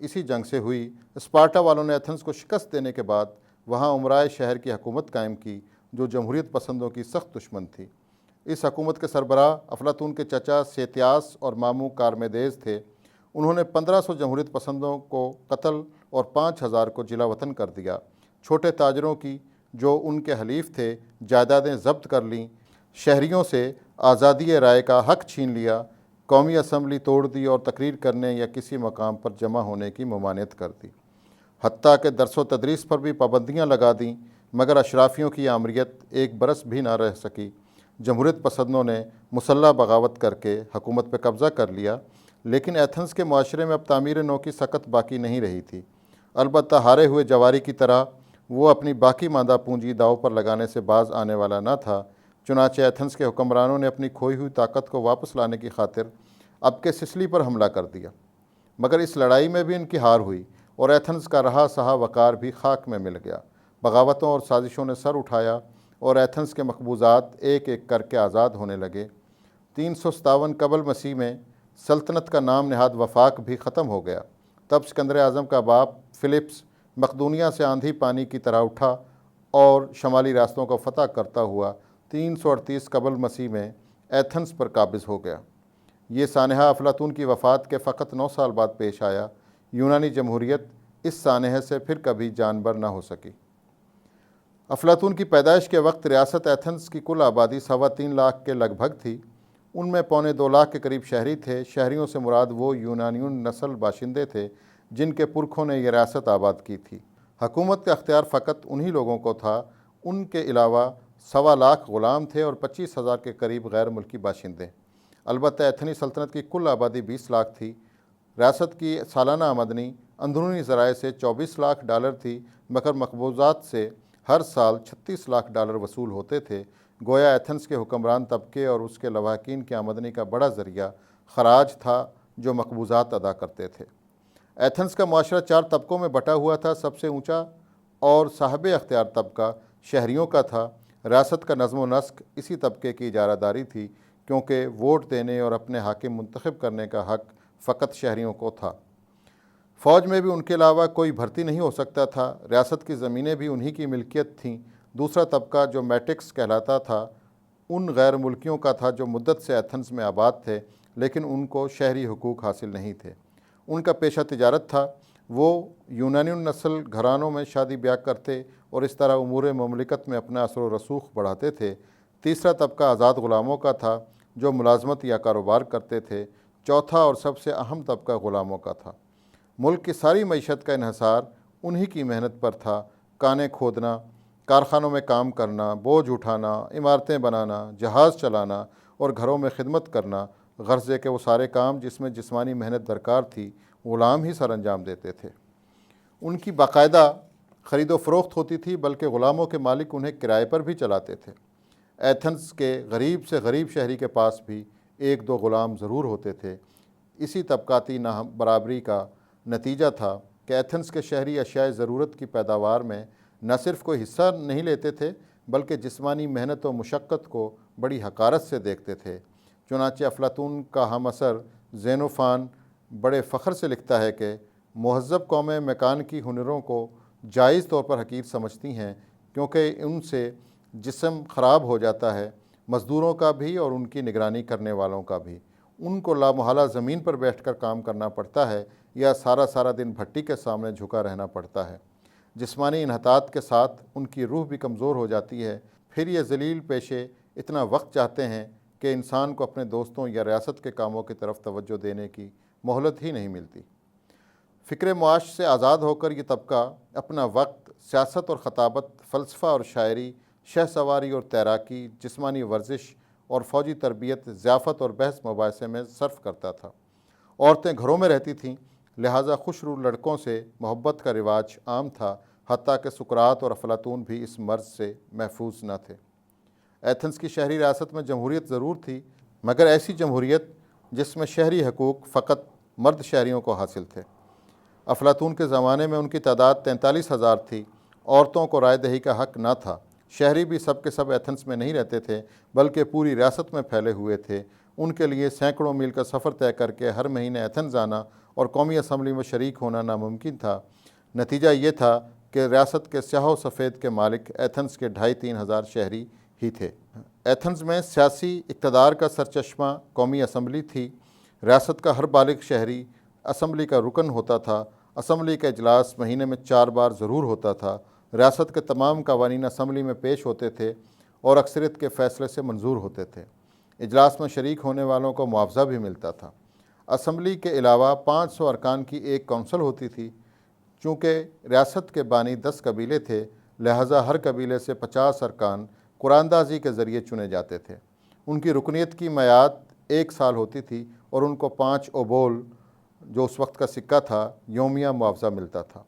اسی جنگ سے ہوئی۔ اسپارٹا والوں نے ایتھنز کو شکست دینے کے بعد وہاں امرائے شہر کی حکومت قائم کی جو جمہوریت پسندوں کی سخت دشمن تھی۔ اس حکومت کے سربراہ افلاطون کے چچا سیتیاس اور ماموں کارمیدیز تھے۔ انہوں نے 1500 جمہوریت پسندوں کو قتل اور 5000 کو جلا وطن کر دیا۔ چھوٹے تاجروں کی جو ان کے حلیف تھے جائیدادیں ضبط کر لیں، شہریوں سے آزادی رائے کا حق چھین لیا، قومی اسمبلی توڑ دی اور تقریر کرنے یا کسی مقام پر جمع ہونے کی ممانعت کر دی۔ حتیٰ کہ درس و تدریس پر بھی پابندیاں لگا دیں، مگر اشرافیوں کی آمریت ایک برس بھی نہ رہ سکی۔ جمہوریت پسندوں نے مسلح بغاوت کر کے حکومت پہ قبضہ کر لیا، لیکن ایتھنز کے معاشرے میں اب تعمیر نو کی سکت باقی نہیں رہی تھی۔ البتہ ہارے ہوئے جواری کی طرح وہ اپنی باقی ماندہ پونجی داؤ پر لگانے سے باز آنے والا نہ تھا۔ چنانچہ ایتھنز کے حکمرانوں نے اپنی کھوئی ہوئی طاقت کو واپس لانے کی خاطر اب کے سسلی پر حملہ کر دیا، مگر اس لڑائی میں بھی ان کی ہار ہوئی اور ایتھنز کا رہا سہا وقار بھی خاک میں مل گیا۔ بغاوتوں اور سازشوں نے سر اٹھایا اور ایتھنز کے مقبوضات ایک ایک کر کے آزاد ہونے لگے۔ 357 قبل مسیح میں سلطنت کا نام نہاد وفاق بھی ختم ہو گیا۔ تب سکندر اعظم کا باپ فلپس مقدونیہ سے آندھی پانی کی طرح اٹھا اور شمالی راستوں کو فتح کرتا ہوا 338 قبل مسیح میں ایتھنز پر قابض ہو گیا۔ یہ سانحہ افلاطون کی وفات کے فقط 9 سال بعد پیش آیا۔ یونانی جمہوریت اس سانحے سے پھر کبھی جانبر نہ ہو سکی۔ افلاطون کی پیدائش کے وقت ریاست ایتھنز کی کل آبادی 3.25 لاکھ کے لگ بھگ تھی۔ ان میں 2.25 لاکھ کے قریب شہری تھے۔ شہریوں سے مراد وہ یونانیون نسل باشندے تھے جن کے پرکھوں نے یہ ریاست آباد کی تھی۔ حکومت کا اختیار فقط انہی لوگوں کو تھا۔ ان کے علاوہ 1.25 لاکھ غلام تھے اور 25,000 کے قریب غیر ملکی باشندے۔ البتہ ایتھنی سلطنت کی کل آبادی 20 لاکھ تھی۔ ریاست کی سالانہ آمدنی اندرونی ذرائع سے $24 لاکھ تھی، مگر مقبوضات سے ہر سال $36 لاکھ وصول ہوتے تھے۔ گویا ایتھنز کے حکمران طبقے اور اس کے لواحقین کی آمدنی کا بڑا ذریعہ خراج تھا جو مقبوضات ادا کرتے تھے۔ ایتھنز کا معاشرہ 4 طبقوں میں بٹا ہوا تھا۔ سب سے اونچا اور صاحب اختیار طبقہ شہریوں کا تھا۔ ریاست کا نظم و نسق اسی طبقے کی اجارہ داری تھی، کیونکہ ووٹ دینے اور اپنے حاکم منتخب کرنے کا حق فقط شہریوں کو تھا۔ فوج میں بھی ان کے علاوہ کوئی بھرتی نہیں ہو سکتا تھا۔ ریاست کی زمینیں بھی انہی کی ملکیت تھیں۔ دوسرا طبقہ جو میٹکس کہلاتا تھا ان غیر ملکیوں کا تھا جو مدت سے ایتھنز میں آباد تھے، لیکن ان کو شہری حقوق حاصل نہیں تھے۔ ان کا پیشہ تجارت تھا۔ وہ یونانیون نسل گھرانوں میں شادی بیاہ کرتے اور اس طرح امور مملکت میں اپنا اثر و رسوخ بڑھاتے تھے۔ تیسرا طبقہ آزاد غلاموں کا تھا جو ملازمت یا کاروبار کرتے تھے۔ چوتھا اور سب سے اہم طبقہ غلاموں کا تھا۔ ملک کی ساری معیشت کا انحصار انہی کی محنت پر تھا۔ کانیں کھودنا، کارخانوں میں کام کرنا، بوجھ اٹھانا، عمارتیں بنانا، جہاز چلانا اور گھروں میں خدمت کرنا، غرض ہے کہ وہ سارے کام جس میں جسمانی محنت درکار تھی غلام ہی سر انجام دیتے تھے۔ ان کی باقاعدہ خرید و فروخت ہوتی تھی، بلکہ غلاموں کے مالک انہیں کرائے پر بھی چلاتے تھے۔ ایتھنز کے غریب سے غریب شہری کے پاس بھی 1-2 غلام ضرور ہوتے تھے۔ اسی طبقاتی برابری کا نتیجہ تھا کہ ایتھنز کے شہری اشیاء ضرورت کی پیداوار میں نہ صرف کوئی حصہ نہیں لیتے تھے، بلکہ جسمانی محنت و مشقت کو بڑی حقارت سے دیکھتے تھے۔ چنانچہ افلاطون کا ہم عصر زینوفان بڑے فخر سے لکھتا ہے کہ مہذب قومیں میکانیکی ہنروں کو جائز طور پر حقیر سمجھتی ہیں، کیونکہ ان سے جسم خراب ہو جاتا ہے، مزدوروں کا بھی اور ان کی نگرانی کرنے والوں کا بھی۔ ان کو لامحالہ زمین پر بیٹھ کر کام کرنا پڑتا ہے یا سارا دن بھٹی کے سامنے جھکا رہنا پڑتا ہے۔ جسمانی انحطاط کے ساتھ ان کی روح بھی کمزور ہو جاتی ہے۔ پھر یہ ذلیل پیشے اتنا وقت چاہتے ہیں کہ انسان کو اپنے دوستوں یا ریاست کے کاموں کی طرف توجہ دینے کی مہلت ہی نہیں ملتی۔ فکر معاش سے آزاد ہو کر یہ طبقہ اپنا وقت سیاست اور خطابت، فلسفہ اور شاعری، شہ سواری اور تیراکی، جسمانی ورزش اور فوجی تربیت، ضیافت اور بحث مباحثے میں صرف کرتا تھا۔ عورتیں گھروں میں رہتی تھیں، لہٰذا خوش رو لڑکوں سے محبت کا رواج عام تھا، حتیٰ کہ سقراط اور افلاطون بھی اس مرض سے محفوظ نہ تھے۔ ایتھنز کی شہری ریاست میں جمہوریت ضرور تھی، مگر ایسی جمہوریت جس میں شہری حقوق فقط مرد شہریوں کو حاصل تھے۔ افلاطون کے زمانے میں ان کی تعداد 43,000 تھی۔ عورتوں کو رائے دہی کا حق نہ تھا۔ شہری بھی سب کے سب ایتھنز میں نہیں رہتے تھے، بلکہ پوری ریاست میں پھیلے ہوئے تھے۔ ان کے لیے سینکڑوں میل کا سفر طے کر کے ہر مہینے ایتھنز آنا اور قومی اسمبلی میں شریک ہونا ناممکن تھا۔ نتیجہ یہ تھا کہ ریاست کے سیاہ و سفید کے مالک ایتھنز کے 2,500 شہری ہی تھے۔ ایتھنز میں سیاسی اقتدار کا سرچشمہ قومی اسمبلی تھی۔ ریاست کا ہر بالغ شہری اسمبلی کا رکن ہوتا تھا۔ اسمبلی کا اجلاس مہینے میں 4 بار ضرور ہوتا تھا۔ ریاست کے تمام قوانین اسمبلی میں پیش ہوتے تھے اور اکثریت کے فیصلے سے منظور ہوتے تھے۔ اجلاس میں شریک ہونے والوں کو معاوضہ بھی ملتا تھا۔ اسمبلی کے علاوہ 500 ارکان کی ایک کونسل ہوتی تھی۔ چونکہ ریاست کے بانی 10 قبیلے تھے، لہٰذا ہر قبیلے سے 50 ارکان قرعہ اندازی کے ذریعے چنے جاتے تھے۔ ان کی رکنیت کی میعاد 1 سال ہوتی تھی اور ان کو 5 اوبول، جو اس وقت کا سکہ تھا، یومیہ معاوضہ ملتا تھا۔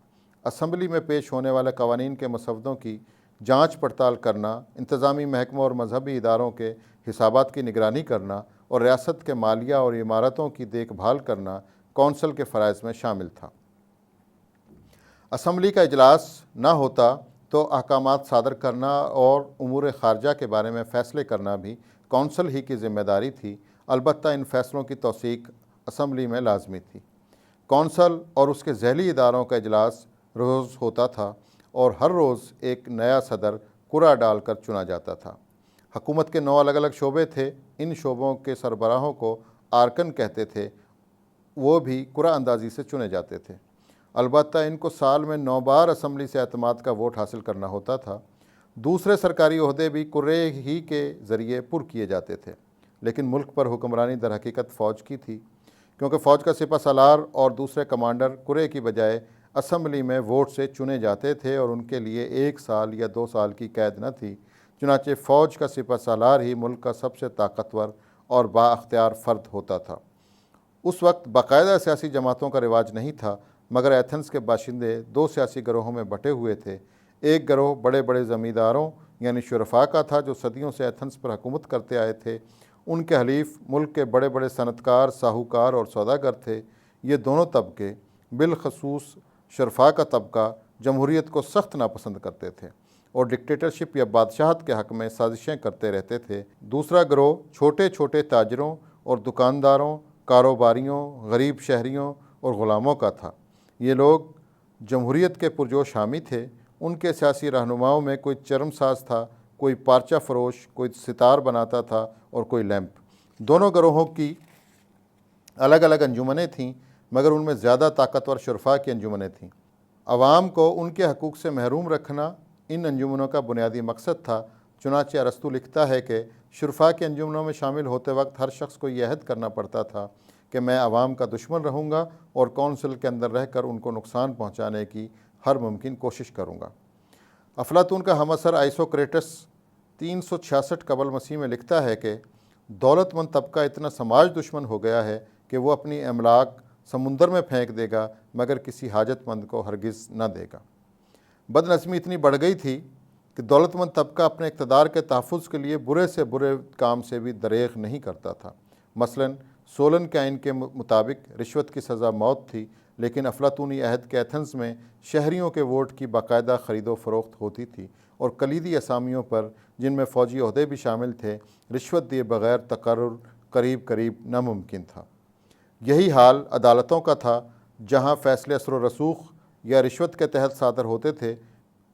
اسمبلی میں پیش ہونے والے قوانین کے مسودوں کی جانچ پڑتال کرنا، انتظامی محکموں اور مذہبی اداروں کے حسابات کی نگرانی کرنا اور ریاست کے مالیہ اور عمارتوں کی دیکھ بھال کرنا کونسل کے فرائض میں شامل تھا۔ اسمبلی کا اجلاس نہ ہوتا تو احکامات صادر کرنا اور امور خارجہ کے بارے میں فیصلے کرنا بھی کونسل ہی کی ذمہ داری تھی۔ البتہ ان فیصلوں کی توثیق اسمبلی میں لازمی تھی۔ کونسل اور اس کے ذیلی اداروں کا اجلاس روز ہوتا تھا اور ہر روز ایک نیا صدر قرعہ ڈال کر چنا جاتا تھا۔ حکومت کے 9 الگ الگ شعبے تھے۔ ان شعبوں کے سربراہوں کو آرکن کہتے تھے۔ وہ بھی قرعہ اندازی سے چنے جاتے تھے۔ البتہ ان کو سال میں 9 بار اسمبلی سے اعتماد کا ووٹ حاصل کرنا ہوتا تھا۔ دوسرے سرکاری عہدے بھی قرعے ہی کے ذریعے پر کیے جاتے تھے، لیکن ملک پر حکمرانی در حقیقت فوج کی تھی، کیونکہ فوج کا سپہ سالار اور دوسرے کمانڈر قرعے کی بجائے اسمبلی میں ووٹ سے چنے جاتے تھے اور ان کے لیے 1 سال یا 2 سال کی قید نہ تھی۔ چنانچہ فوج کا سپہ سالار ہی ملک کا سب سے طاقتور اور با اختیار فرد ہوتا تھا۔ اس وقت باقاعدہ سیاسی جماعتوں کا رواج نہیں تھا، مگر ایتھنز کے باشندے 2 سیاسی گروہوں میں بٹے ہوئے تھے۔ ایک گروہ بڑے بڑے زمینداروں یعنی شرفاء کا تھا، جو صدیوں سے ایتھنز پر حکومت کرتے آئے تھے۔ ان کے حلیف ملک کے بڑے بڑے صنعتکار، ساہوکار اور سوداگر تھے۔ یہ دونوں طبقے، بالخصوص شرفاء کا طبقہ، جمہوریت کو سخت ناپسند کرتے تھے اور ڈکٹیٹرشپ یا بادشاہت کے حق میں سازشیں کرتے رہتے تھے۔ دوسرا گروہ چھوٹے چھوٹے تاجروں اور دکانداروں، کاروباریوں، غریب شہریوں اور غلاموں کا تھا۔ یہ لوگ جمہوریت کے پرجوش حامی تھے۔ ان کے سیاسی رہنماؤں میں کوئی چرم ساز تھا، کوئی پارچہ فروش، کوئی ستار بناتا تھا اور کوئی لیمپ۔ دونوں گروہوں کی الگ الگ انجمنیں تھیں، مگر ان میں زیادہ طاقتور شرفاء کی انجمنیں تھیں۔ عوام کو ان کے حقوق سے محروم رکھنا ان انجمنوں کا بنیادی مقصد تھا۔ چنانچہ ارسطو لکھتا ہے کہ شرفاء کی انجمنوں میں شامل ہوتے وقت ہر شخص کو یہ عہد کرنا پڑتا تھا کہ میں عوام کا دشمن رہوں گا اور کونسل کے اندر رہ کر ان کو نقصان پہنچانے کی ہر ممکن کوشش کروں گا۔ افلاطون کا ہم عصر آئسوکریٹس 366 قبل مسیح میں لکھتا ہے کہ دولت مند طبقہ اتنا سماج دشمن ہو گیا ہے کہ وہ اپنی املاک سمندر میں پھینک دے گا مگر کسی حاجت مند کو ہرگز نہ دے گا۔ بد نظمی اتنی بڑھ گئی تھی کہ دولت مند طبقہ اپنے اقتدار کے تحفظ کے لیے برے سے برے کام سے بھی دریغ نہیں کرتا تھا۔ مثلاً سولن کے آئین کے مطابق رشوت کی سزا موت تھی، لیکن افلاطونی عہد کے ایتھنز میں شہریوں کے ووٹ کی باقاعدہ خرید و فروخت ہوتی تھی اور کلیدی اسامیوں پر، جن میں فوجی عہدے بھی شامل تھے، رشوت دیے بغیر تقرر قریب ناممکن تھا۔ یہی حال عدالتوں کا تھا، جہاں فیصلے اثر و رسوخ یا رشوت کے تحت صادر ہوتے تھے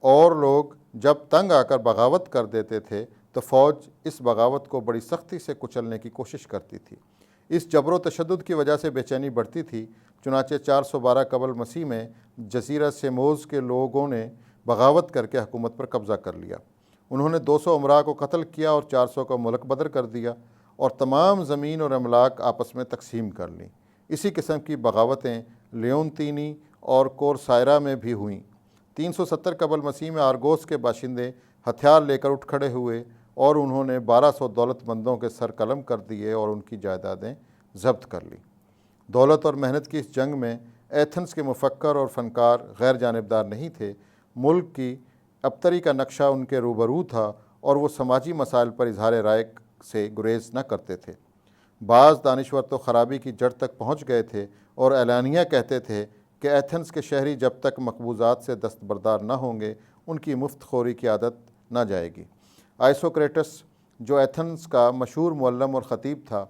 اور لوگ جب تنگ آ کر بغاوت کر دیتے تھے تو فوج اس بغاوت کو بڑی سختی سے کچلنے کی کوشش کرتی تھی۔ اس جبر و تشدد کی وجہ سے بے چینی بڑھتی تھی۔ چنانچہ 412 قبل مسیح میں جزیرہ سیموز کے لوگوں نے بغاوت کر کے حکومت پر قبضہ کر لیا۔ انہوں نے 200 امراء کو قتل کیا اور 400 کو ملک بدر کر دیا اور تمام زمین اور املاک آپس میں تقسیم کر لیں۔ اسی قسم کی بغاوتیں لیونتینی اور کورسائرا میں بھی ہوئیں۔ 370 قبل مسیح میں آرگوس کے باشندے ہتھیار لے کر اٹھ کھڑے ہوئے اور انہوں نے 1200 دولت مندوں کے سر قلم کر دیے اور ان کی جائیدادیں ضبط کر لیں۔ دولت اور محنت کی اس جنگ میں ایتھنز کے مفکر اور فنکار غیر جانبدار نہیں تھے۔ ملک کی ابتری کا نقشہ ان کے روبرو تھا اور وہ سماجی مسائل پر اظہار رائے سے گریز نہ کرتے تھے۔ بعض دانشور تو خرابی کی جڑ تک پہنچ گئے تھے اور اعلانیہ کہتے تھے کہ ایتھنز کے شہری جب تک مقبوضات سے دستبردار نہ ہوں گے ان کی مفت خوری کی عادت نہ جائے گی۔ آئسوکریٹس، جو ایتھنز کا مشہور معلم اور خطیب تھا،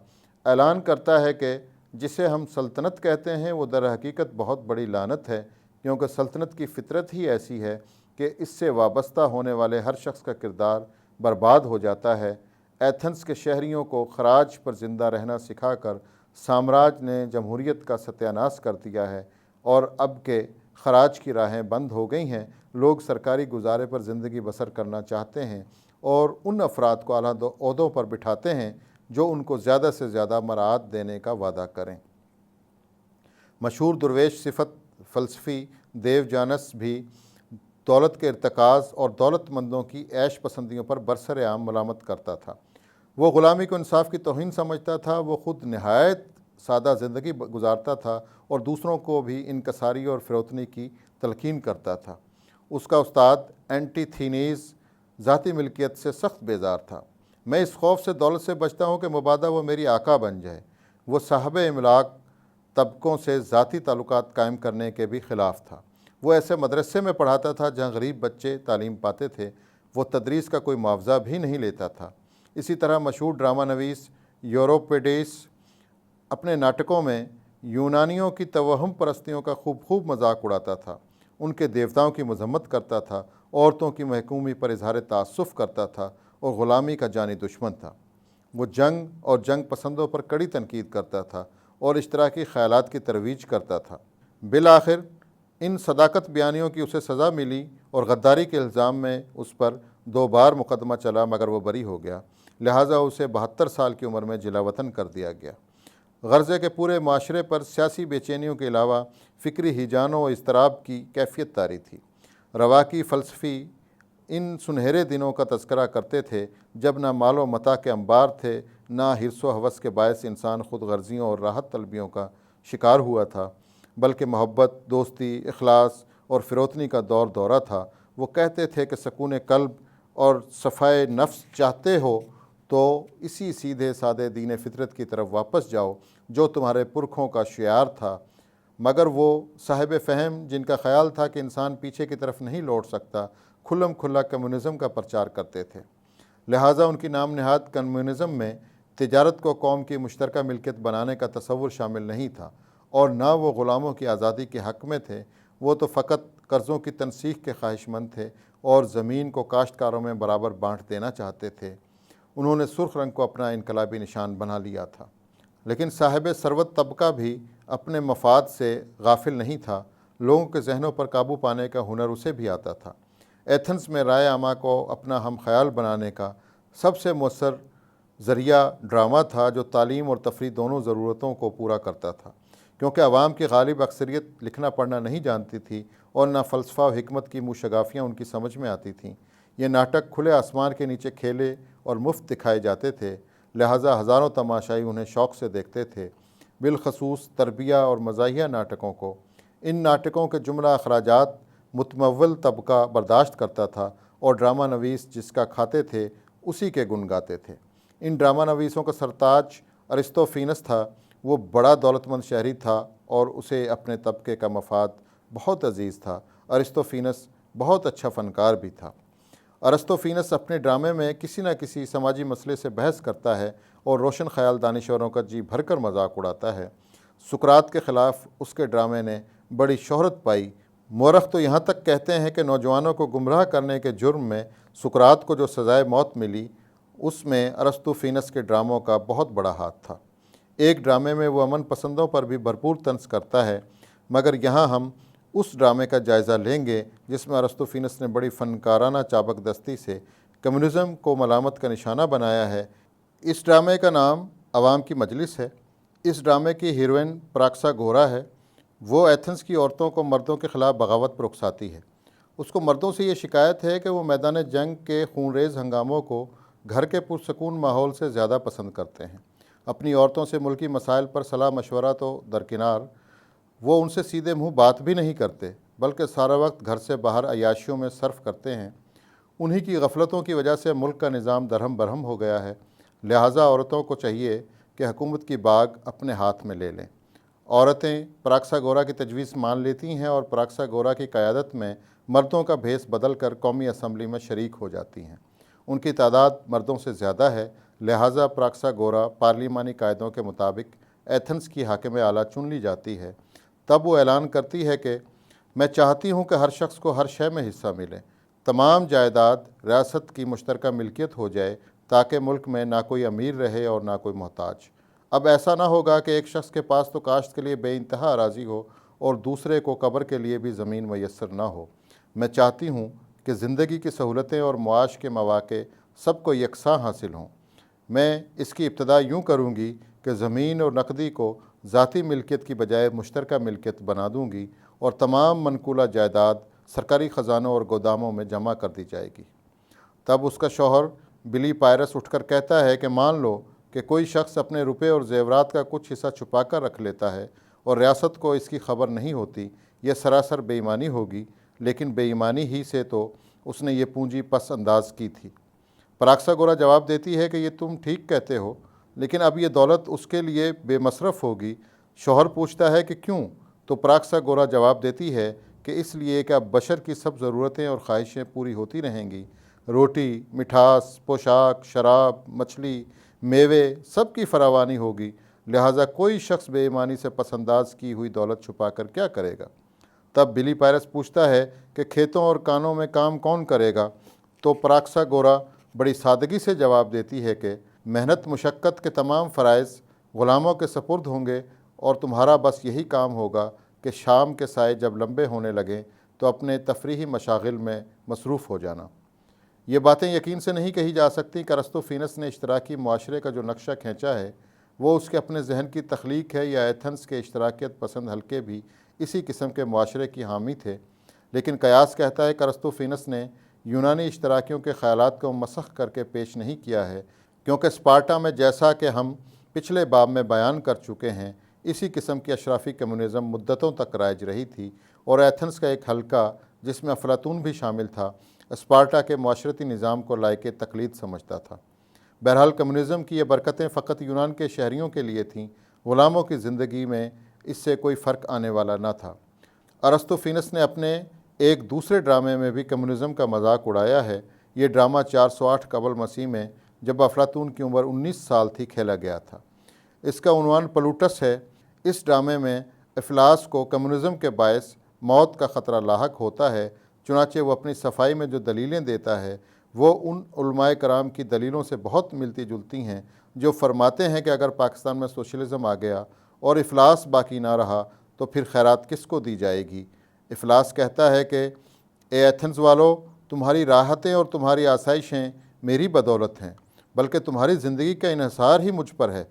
اعلان کرتا ہے کہ جسے ہم سلطنت کہتے ہیں وہ در حقیقت بہت بڑی لعنت ہے، کیونکہ سلطنت کی فطرت ہی ایسی ہے کہ اس سے وابستہ ہونے والے ہر شخص کا کردار برباد ہو جاتا ہے۔ ایتھنز کے شہریوں کو خراج پر زندہ رہنا سکھا کر سامراج نے جمہوریت کا ستیہ ناش کر دیا ہے، اور اب کہ خراج کی راہیں بند ہو گئی ہیں، لوگ سرکاری گزارے پر زندگی بسر کرنا چاہتے ہیں اور ان افراد کو اعلیٰ عہدوں پر بٹھاتے ہیں جو ان کو زیادہ سے زیادہ مراعات دینے کا وعدہ کریں۔ مشہور درویش صفت فلسفی دیو جانس بھی دولت کے ارتکاز اور دولت مندوں کی عیش پسندیوں پر برسر عام ملامت کرتا تھا۔ وہ غلامی کو انصاف کی توہین سمجھتا تھا۔ وہ خود نہایت سادہ زندگی گزارتا تھا اور دوسروں کو بھی انکساری اور فروتنی کی تلقین کرتا تھا۔ اس کا استاد اینٹیتھینیز ذاتی ملکیت سے سخت بیزار تھا۔ میں اس خوف سے دولت سے بچتا ہوں کہ مبادا وہ میری آقا بن جائے۔ وہ صاحب املاک طبقوں سے ذاتی تعلقات قائم کرنے کے بھی خلاف تھا۔ وہ ایسے مدرسے میں پڑھاتا تھا جہاں غریب بچے تعلیم پاتے تھے۔ وہ تدریس کا کوئی معاوضہ بھی نہیں لیتا تھا۔ اسی طرح مشہور ڈرامہ نویس یوروپیڈیس اپنے ناٹکوں میں یونانیوں کی توہم پرستیوں کا خوب مذاق اڑاتا تھا، ان کے دیوتاؤں کی مذمت کرتا تھا، عورتوں کی محکومی پر اظہار تعصف کرتا تھا اور غلامی کا جانی دشمن تھا۔ وہ جنگ اور جنگ پسندوں پر کڑی تنقید کرتا تھا اور اشتراکی خیالات کی ترویج کرتا تھا۔ بالآخر ان صداقت بیانیوں کی اسے سزا ملی اور غداری کے الزام میں اس پر 2 بار مقدمہ چلا، مگر وہ بری ہو گیا۔ لہٰذا اسے 72 سال کی عمر میں جلا وطن کر دیا گیا۔ غرضے کے پورے معاشرے پر سیاسی بے چینیوں کے علاوہ فکری ہیجانوں و اضطراب کی کیفیت طاری تھی۔ رواقی فلسفی ان سنہرے دنوں کا تذکرہ کرتے تھے جب نہ مال و متاع کے انبار تھے، نہ حرص و ہوس کے باعث انسان خود غرضیوں اور راحت طلبیوں کا شکار ہوا تھا، بلکہ محبت، دوستی، اخلاص اور فروتنی کا دورہ تھا۔ وہ کہتے تھے کہ سکون قلب اور صفائے نفس چاہتے ہو تو اسی سیدھے سادے دین فطرت کی طرف واپس جاؤ جو تمہارے پرکھوں کا شعار تھا۔ مگر وہ صاحب فہم جن کا خیال تھا کہ انسان پیچھے کی طرف نہیں لوٹ سکتا، کھلم کھلا کمیونزم کا پرچار کرتے تھے۔ لہٰذا ان کی نام نہاد کمیونزم میں تجارت کو قوم کی مشترکہ ملکیت بنانے کا تصور شامل نہیں تھا، اور نہ وہ غلاموں کی آزادی کے حق میں تھے۔ وہ تو فقط قرضوں کی تنسیخ کے خواہش مند تھے اور زمین کو کاشتکاروں میں برابر بانٹ دینا چاہتے تھے۔ انہوں نے سرخ رنگ کو اپنا انقلابی نشان بنا لیا تھا۔ لیکن صاحب ثروت طبقہ بھی اپنے مفاد سے غافل نہیں تھا۔ لوگوں کے ذہنوں پر قابو پانے کا ہنر اسے بھی آتا تھا۔ ایتھنز میں رائے عامہ کو اپنا ہم خیال بنانے کا سب سے مؤثر ذریعہ ڈرامہ تھا، جو تعلیم اور تفریح دونوں ضرورتوں کو پورا کرتا تھا۔ کیونکہ عوام کی غالب اکثریت لکھنا پڑھنا نہیں جانتی تھی اور نہ فلسفہ و حکمت کی منہ شگافیاں ان کی سمجھ میں آتی تھیں، یہ ناٹک کھلے آسمان کے نیچے کھیلے اور مفت دکھائے جاتے تھے، لہٰذا ہزاروں تماشائی انہیں شوق سے دیکھتے تھے، بالخصوص تربیہ اور مزاحیہ ناٹکوں کو۔ ان ناٹکوں کے جملہ اخراجات متمول طبقہ برداشت کرتا تھا اور ڈرامہ نویس جس کا کھاتے تھے اسی کے گن گاتے تھے۔ ان ڈرامہ نویسوں کا سرتاج ارسطوفینس تھا۔ وہ بڑا دولت مند شہری تھا اور اسے اپنے طبقے کا مفاد بہت عزیز تھا۔ ارسطوفینس بہت اچھا فنکار بھی تھا۔ ارسطوفینس اپنے ڈرامے میں کسی نہ کسی سماجی مسئلے سے بحث کرتا ہے اور روشن خیال دانشوروں کا جی بھر کر مذاق اڑاتا ہے۔ سقراط کے خلاف اس کے ڈرامے نے بڑی شہرت پائی۔ مورخ تو یہاں تک کہتے ہیں کہ نوجوانوں کو گمراہ کرنے کے جرم میں سقراط کو جو سزائے موت ملی، اس میں ارسطوفینس کے ڈراموں کا بہت بڑا ہاتھ تھا۔ ایک ڈرامے میں وہ امن پسندوں پر بھی بھرپور طنز کرتا ہے، مگر یہاں ہم اس ڈرامے کا جائزہ لیں گے جس میں ارسطوفینس نے بڑی فنکارانہ چابک دستی سے کمیونزم کو ملامت کا نشانہ بنایا ہے۔ اس ڈرامے کا نام عوام کی مجلس ہے۔ اس ڈرامے کی ہیروئن پراکسا گورا ہے۔ وہ ایتھنز کی عورتوں کو مردوں کے خلاف بغاوت پر اکساتی ہے۔ اس کو مردوں سے یہ شکایت ہے کہ وہ میدان جنگ کے خونریز ہنگاموں کو گھر کے پرسکون ماحول سے زیادہ پسند کرتے ہیں۔ اپنی عورتوں سے ملکی مسائل پر صلاح مشورہ تو درکنار، وہ ان سے سیدھے منہ بات بھی نہیں کرتے، بلکہ سارا وقت گھر سے باہر عیاشیوں میں صرف کرتے ہیں۔ انہی کی غفلتوں کی وجہ سے ملک کا نظام درہم برہم ہو گیا ہے۔ لہٰذا عورتوں کو چاہیے کہ حکومت کی باگ اپنے ہاتھ میں لے لیں۔ عورتیں پراکسا گورا کی تجویز مان لیتی ہیں اور پراکسا گورا کی قیادت میں مردوں کا بھیس بدل کر قومی اسمبلی میں شریک ہو جاتی ہیں۔ ان کی تعداد مردوں سے زیادہ ہے، لہٰذا پراکسا گورا پارلیمانی قاعدوں کے مطابق ایتھنز کی حاکم اعلیٰ چن لی جاتی ہے، تب وہ اعلان کرتی ہے کہ میں چاہتی ہوں کہ ہر شخص کو ہر شے میں حصہ ملے، تمام جائیداد ریاست کی مشترکہ ملکیت ہو جائے تاکہ ملک میں نہ کوئی امیر رہے اور نہ کوئی محتاج۔ اب ایسا نہ ہوگا کہ ایک شخص کے پاس تو کاشت کے لیے بے انتہا اراضی ہو اور دوسرے کو قبر کے لیے بھی زمین میسر نہ ہو۔ میں چاہتی ہوں کہ زندگی کی سہولتیں اور معاش کے مواقع سب کو یکساں حاصل ہوں۔ میں اس کی ابتدا یوں کروں گی کہ زمین اور نقدی کو ذاتی ملکیت کی بجائے مشترکہ ملکیت بنا دوں گی اور تمام منقولہ جائیداد سرکاری خزانوں اور گوداموں میں جمع کر دی جائے گی۔ تب اس کا شوہر بلی پائرس اٹھ کر کہتا ہے کہ مان لو کہ کوئی شخص اپنے روپے اور زیورات کا کچھ حصہ چھپا کر رکھ لیتا ہے اور ریاست کو اس کی خبر نہیں ہوتی، یہ سراسر بے ایمانی ہوگی، لیکن بے ایمانی ہی سے تو اس نے یہ پونجی پس انداز کی تھی۔ پراکسا گورا جواب دیتی ہے کہ یہ تم ٹھیک کہتے ہو، لیکن اب یہ دولت اس کے لیے بے مصرف ہوگی۔ شوہر پوچھتا ہے کہ کیوں؟ تو پراکسا گورا جواب دیتی ہے کہ اس لیے کہ اب بشر کی سب ضرورتیں اور خواہشیں پوری ہوتی رہیں گی، روٹی، مٹھاس، پوشاک، شراب، مچھلی، میوے سب کی فراوانی ہوگی، لہٰذا کوئی شخص بے ایمانی سے پس انداز کی ہوئی دولت چھپا کر کیا کرے گا؟ تب بلی پائرس پوچھتا ہے کہ کھیتوں اور کانوں میں کام کون کرے گا؟ تو پراکسا گورا بڑی سادگی سے جواب دیتی ہے کہ محنت مشقت کے تمام فرائض غلاموں کے سپرد ہوں گے اور تمہارا بس یہی کام ہوگا کہ شام کے سائے جب لمبے ہونے لگیں تو اپنے تفریحی مشاغل میں مصروف ہو جانا۔ یہ باتیں یقین سے نہیں کہی جا سکتی کہ ارسطوفینس نے اشتراکی معاشرے کا جو نقشہ کھینچا ہے وہ اس کے اپنے ذہن کی تخلیق ہے، یا ایتھنز کے اشتراکیت پسند حلقے بھی اسی قسم کے معاشرے کی حامی تھے۔ لیکن قیاس کہتا ہے کہ ارسطوفینس نے یونانی اشتراکیوں کے خیالات کو مسخ کر کے پیش نہیں کیا ہے، کیونکہ اسپارٹا میں جیسا کہ ہم پچھلے باب میں بیان کر چکے ہیں اسی قسم کی اشرافی کمیونزم مدتوں تک رائج رہی تھی، اور ایتھنز کا ایک حلقہ جس میں افلاطون بھی شامل تھا اسپارٹا کے معاشرتی نظام کو لائق تقلید سمجھتا تھا۔ بہرحال کمیونزم کی یہ برکتیں فقط یونان کے شہریوں کے لیے تھیں، غلاموں کی زندگی میں اس سے کوئی فرق آنے والا نہ تھا۔ ارسطوفینس نے اپنے ایک دوسرے ڈرامے میں بھی کمیونزم کا مذاق اڑایا ہے۔ یہ ڈرامہ 408 قبل مسیح میں جب افلاطون کی عمر 19 سال تھی کھیلا گیا تھا۔ اس کا عنوان پلوٹس ہے۔ اس ڈرامے میں افلاس کو کمیونزم کے باعث موت کا خطرہ لاحق ہوتا ہے، چنانچہ وہ اپنی صفائی میں جو دلیلیں دیتا ہے وہ ان علماء کرام کی دلیلوں سے بہت ملتی جلتی ہیں جو فرماتے ہیں کہ اگر پاکستان میں سوشلزم آ گیا اور افلاس باقی نہ رہا تو پھر خیرات کس کو دی جائے گی؟ افلاس کہتا ہے کہ اے ایتھنز والو، تمہاری راحتیں اور تمہاری آسائشیں میری بدولت ہیں، بلکہ تمہاری زندگی کا انحصار ہی مجھ پر ہے۔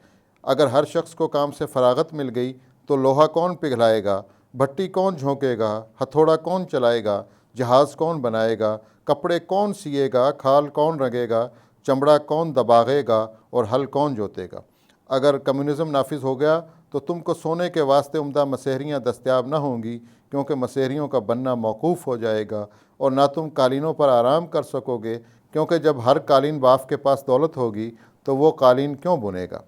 اگر ہر شخص کو کام سے فراغت مل گئی تو لوہا کون پگھلائے گا، بھٹی کون جھونکے گا، ہتھوڑا کون چلائے گا، جہاز کون بنائے گا، کپڑے کون سیے گا، کھال کون رنگے گا، چمڑا کون دباغے گا اور ہل کون جوتے گا؟ اگر کمیونزم نافذ ہو گیا تو تم کو سونے کے واسطے عمدہ مسحریاں دستیاب نہ ہوں گی، کیونکہ مسحریوں کا بننا موقوف ہو جائے گا، اور نہ تم قالینوں پر آرام کر سکو گے، کیونکہ جب ہر قالین باف کے پاس دولت ہوگی تو وہ قالین کیوں بنے گا؟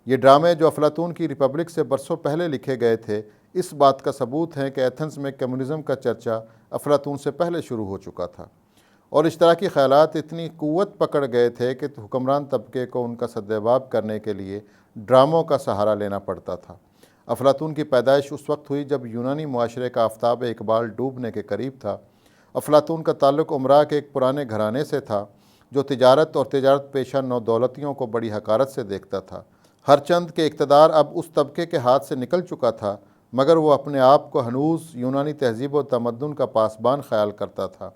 یہ ڈرامے جو افلاطون کی ریپبلک سے برسوں پہلے لکھے گئے تھے اس بات کا ثبوت ہے کہ ایتھنز میں کمیونزم کا چرچا افلاطون سے پہلے شروع ہو چکا تھا، اور اشتراکی خیالات اتنی قوت پکڑ گئے تھے کہ حکمران طبقے کو ان کا سدباب کرنے کے لیے ڈراموں کا سہارا لینا پڑتا تھا۔ افلاطون کی پیدائش اس وقت ہوئی جب یونانی معاشرے کا آفتاب اقبال ڈوبنے کے قریب تھا۔ افلاطون کا تعلق امراء کے ایک پرانے گھرانے سے تھا جو تجارت اور تجارت پیشہ نو دولتیوں کو بڑی حقارت سے دیکھتا تھا۔ ہر چند کے اقتدار اب اس طبقے کے ہاتھ سے نکل چکا تھا، مگر وہ اپنے آپ کو ہنوز یونانی تہذیب و تمدن کا پاسبان خیال کرتا تھا۔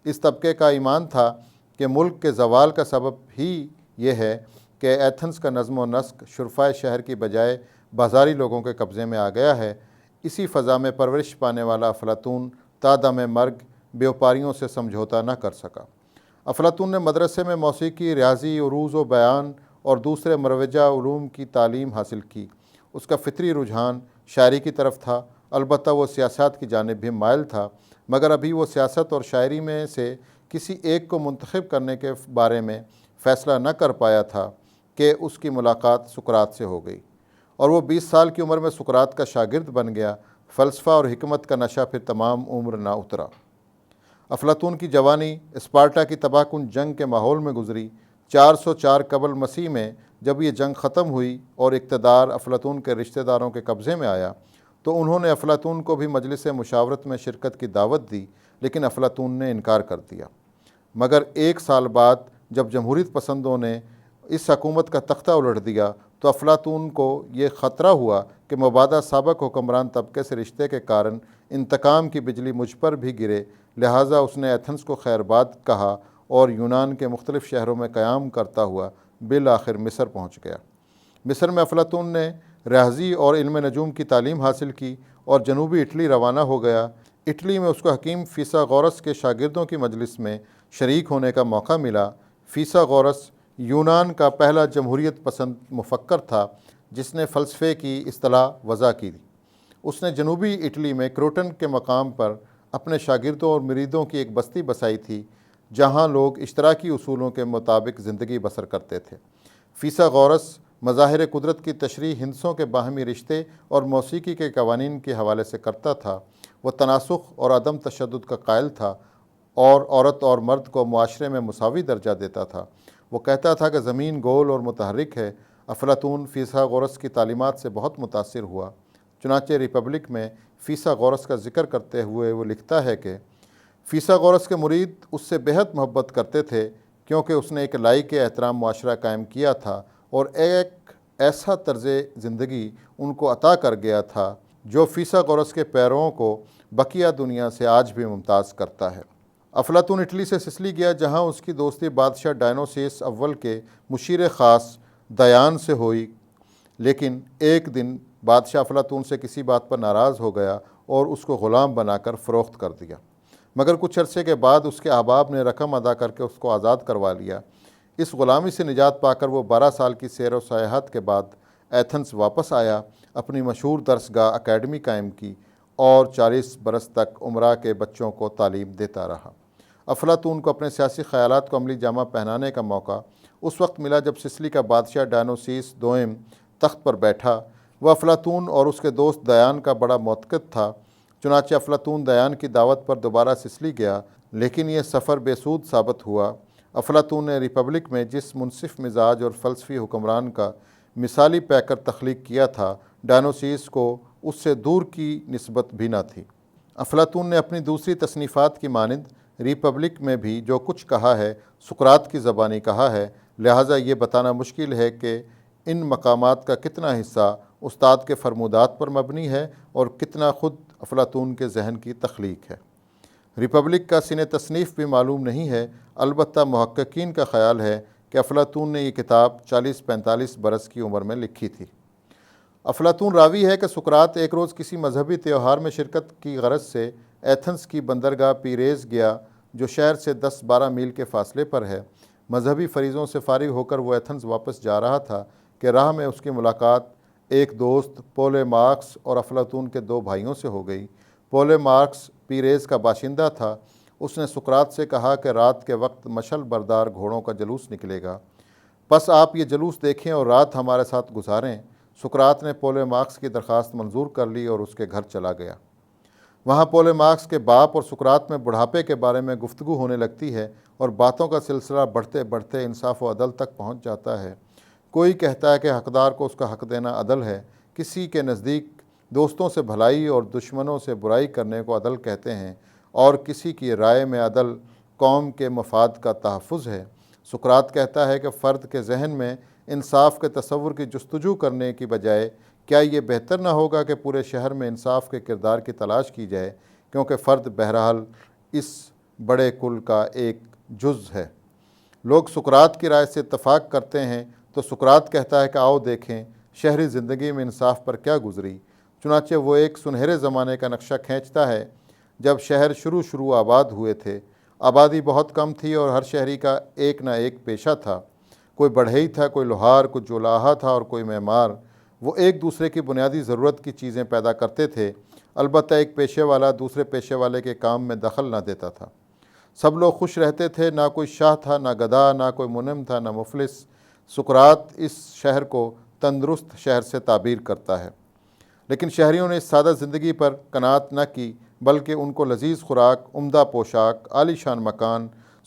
اس طبقے کا ایمان تھا کہ ملک کے زوال کا سبب ہی یہ ہے کہ ایتھنز کا نظم و نسق شرفائے شہر کی بجائے بازاری لوگوں کے قبضے میں آ گیا ہے۔ اسی فضا میں پرورش پانے والا افلاطون تا دم مرگ بیوپاریوں سے سمجھوتا نہ کر سکا۔ افلاطون نے مدرسے میں موسیقی، ریاضی، عروض و بیان اور دوسرے مروجہ علوم کی تعلیم حاصل کی۔ اس کا فطری رجحان شاعری کی طرف تھا، البتہ وہ سیاست کی جانب بھی مائل تھا، مگر ابھی وہ سیاست اور شاعری میں سے کسی ایک کو منتخب کرنے کے بارے میں فیصلہ نہ کر پایا تھا کہ اس کی ملاقات سقراط سے ہو گئی، اور وہ 20 سال کی عمر میں سقراط کا شاگرد بن گیا۔ فلسفہ اور حکمت کا نشہ پھر تمام عمر نہ اترا۔ افلاطون کی جوانی اسپارٹا کی تباہ کن جنگ کے ماحول میں گزری۔ 404 قبل مسیح میں جب یہ جنگ ختم ہوئی اور اقتدار افلاطون کے رشتہ داروں کے قبضے میں آیا تو انہوں نے افلاطون کو بھی مجلس مشاورت میں شرکت کی دعوت دی، لیکن افلاطون نے انکار کر دیا۔ مگر 1 سال بعد جب جمہوریت پسندوں نے اس حکومت کا تختہ الٹ دیا تو افلاطون کو یہ خطرہ ہوا کہ مبادا سابق حکمران طبقے سے رشتے کے کارن انتقام کی بجلی مجھ پر بھی گرے، لہٰذا اس نے ایتھنز کو خیرباد کہا اور یونان کے مختلف شہروں میں قیام کرتا ہوا بالآخر مصر پہنچ گیا۔ مصر میں افلاطون نے ریاضی اور علم نجوم کی تعلیم حاصل کی اور جنوبی اٹلی روانہ ہو گیا۔ اٹلی میں اس کو حکیم فیثاغورس کے شاگردوں کی مجلس میں شریک ہونے کا موقع ملا۔ فیثاغورس یونان کا پہلا جمہوریت پسند مفکر تھا جس نے فلسفے کی اصطلاح وضع کی۔ اس نے جنوبی اٹلی میں کروٹن کے مقام پر اپنے شاگردوں اور مریدوں کی ایک بستی بسائی تھی جہاں لوگ اشتراکی اصولوں کے مطابق زندگی بسر کرتے تھے۔ فیثاغورس مظاہر قدرت کی تشریح ہندسوں کے باہمی رشتے اور موسیقی کے قوانین کے حوالے سے کرتا تھا۔ وہ تناسخ اور عدم تشدد کا قائل تھا اور عورت اور مرد کو معاشرے میں مساوی درجہ دیتا تھا۔ وہ کہتا تھا کہ زمین گول اور متحرک ہے۔ افلاطون فیثاغورس کی تعلیمات سے بہت متاثر ہوا۔ چنانچہ ریپبلک میں فیثاغورس کا ذکر کرتے ہوئے وہ لکھتا ہے کہ فیثاغورس کے مرید اس سے بہت محبت کرتے تھے کیونکہ اس نے ایک لائق احترام معاشرہ قائم کیا تھا اور ایک ایسا طرز زندگی ان کو عطا کر گیا تھا جو فیثاغورس کے پیرووں کو بقیہ دنیا سے آج بھی ممتاز کرتا ہے۔ افلاطون اٹلی سے سسلی گیا جہاں اس کی دوستی بادشاہ ڈائنوسیس اول کے مشیر خاص دیان سے ہوئی، لیکن ایک دن بادشاہ افلاطون سے کسی بات پر ناراض ہو گیا اور اس کو غلام بنا کر فروخت کر دیا۔ مگر کچھ عرصے کے بعد اس کے احباب نے رقم ادا کر کے اس کو آزاد کروا لیا۔ اس غلامی سے نجات پا کر وہ 12 سال کی سیر و سیاحت کے بعد ایتھنز واپس آیا، اپنی مشہور درسگاہ اکیڈمی قائم کی اور 40 برس تک امراء کے بچوں کو تعلیم دیتا رہا۔ افلاطون کو اپنے سیاسی خیالات کو عملی جامہ پہنانے کا موقع اس وقت ملا جب سسلی کا بادشاہ ڈائنوسیس دوئم تخت پر بیٹھا۔ وہ افلاطون اور اس کے دوست دیان کا بڑا معتقد تھا۔ چنانچہ افلاطون دیان کی دعوت پر دوبارہ سسلی گیا، لیکن یہ سفر بے سود ثابت ہوا۔ افلاطون نے ریپبلک میں جس منصف مزاج اور فلسفی حکمران کا مثالی پیکر تخلیق کیا تھا، ڈائنوسیس کو اس سے دور کی نسبت بھی نہ تھی۔ افلاطون نے اپنی دوسری تصنیفات کی مانند ریپبلک میں بھی جو کچھ کہا ہے سقراط کی زبانی کہا ہے، لہٰذا یہ بتانا مشکل ہے کہ ان مقامات کا کتنا حصہ استاد کے فرمودات پر مبنی ہے اور کتنا خود افلاطون کے ذہن کی تخلیق ہے۔ ریپبلک کا سن تصنیف بھی معلوم نہیں ہے، البتہ محققین کا خیال ہے کہ افلاطون نے یہ کتاب 40-45 برس کی عمر میں لکھی تھی۔ افلاطون راوی ہے کہ سقراط ایک روز کسی مذہبی تہوار میں شرکت کی غرض سے ایتھنز کی بندرگاہ پیریز گیا جو شہر سے 10-12 میل کے فاصلے پر ہے۔ مذہبی فریضوں سے فارغ ہو کر وہ ایتھنز واپس جا رہا تھا کہ راہ میں اس کی ملاقات ایک دوست پولےمارکس اور افلاطون کے 2 بھائیوں سے ہو گئی۔ پولےمارکس پیریز کا باشندہ تھا۔ اس نے سقراط سے کہا کہ رات کے وقت مشل بردار گھوڑوں کا جلوس نکلے گا، پس آپ یہ جلوس دیکھیں اور رات ہمارے ساتھ گزاریں۔ سقراط نے پولےمارکس کی درخواست منظور کر لی اور اس کے گھر چلا گیا۔ وہاں پولےمارکس کے باپ اور سقراط میں بڑھاپے کے بارے میں گفتگو ہونے لگتی ہے اور باتوں کا سلسلہ بڑھتے بڑھتے انصاف و عدل تک پہنچ جاتا ہے۔ کوئی کہتا ہے کہ حقدار کو اس کا حق دینا عدل ہے، کسی کے نزدیک دوستوں سے بھلائی اور دشمنوں سے برائی کرنے کو عدل کہتے ہیں، اور کسی کی رائے میں عدل قوم کے مفاد کا تحفظ ہے۔ سقراط کہتا ہے کہ فرد کے ذہن میں انصاف کے تصور کی جستجو کرنے کی بجائے کیا یہ بہتر نہ ہوگا کہ پورے شہر میں انصاف کے کردار کی تلاش کی جائے، کیونکہ فرد بہرحال اس بڑے کل کا ایک جز ہے۔ لوگ سقراط کی رائے سے اتفاق کرتے ہیں تو سقراط کہتا ہے کہ آؤ دیکھیں شہری زندگی میں انصاف پر کیا گزری۔ چنانچہ وہ ایک سنہرے زمانے کا نقشہ کھینچتا ہے جب شہر شروع آباد ہوئے تھے۔ آبادی بہت کم تھی اور ہر شہری کا ایک نہ ایک پیشہ تھا۔ کوئی بڑھئی تھا، کوئی لوہار، کوئی جولاہا تھا اور کوئی معمار۔ وہ ایک دوسرے کی بنیادی ضرورت کی چیزیں پیدا کرتے تھے، البتہ ایک پیشے والا دوسرے پیشے والے کے کام میں دخل نہ دیتا تھا۔ سب لوگ خوش رہتے تھے، نہ کوئی شاہ تھا، نہ گدھا، نہ کوئی منم تھا، نہ مفلس۔ سقراط اس شہر کو تندرست شہر سے تعبیر کرتا ہے، لیکن شہریوں نے اس سادہ زندگی پر قناعت نہ کی، بلکہ ان کو لذیذ خوراک، عمدہ پوشاک، عالی شان مکان،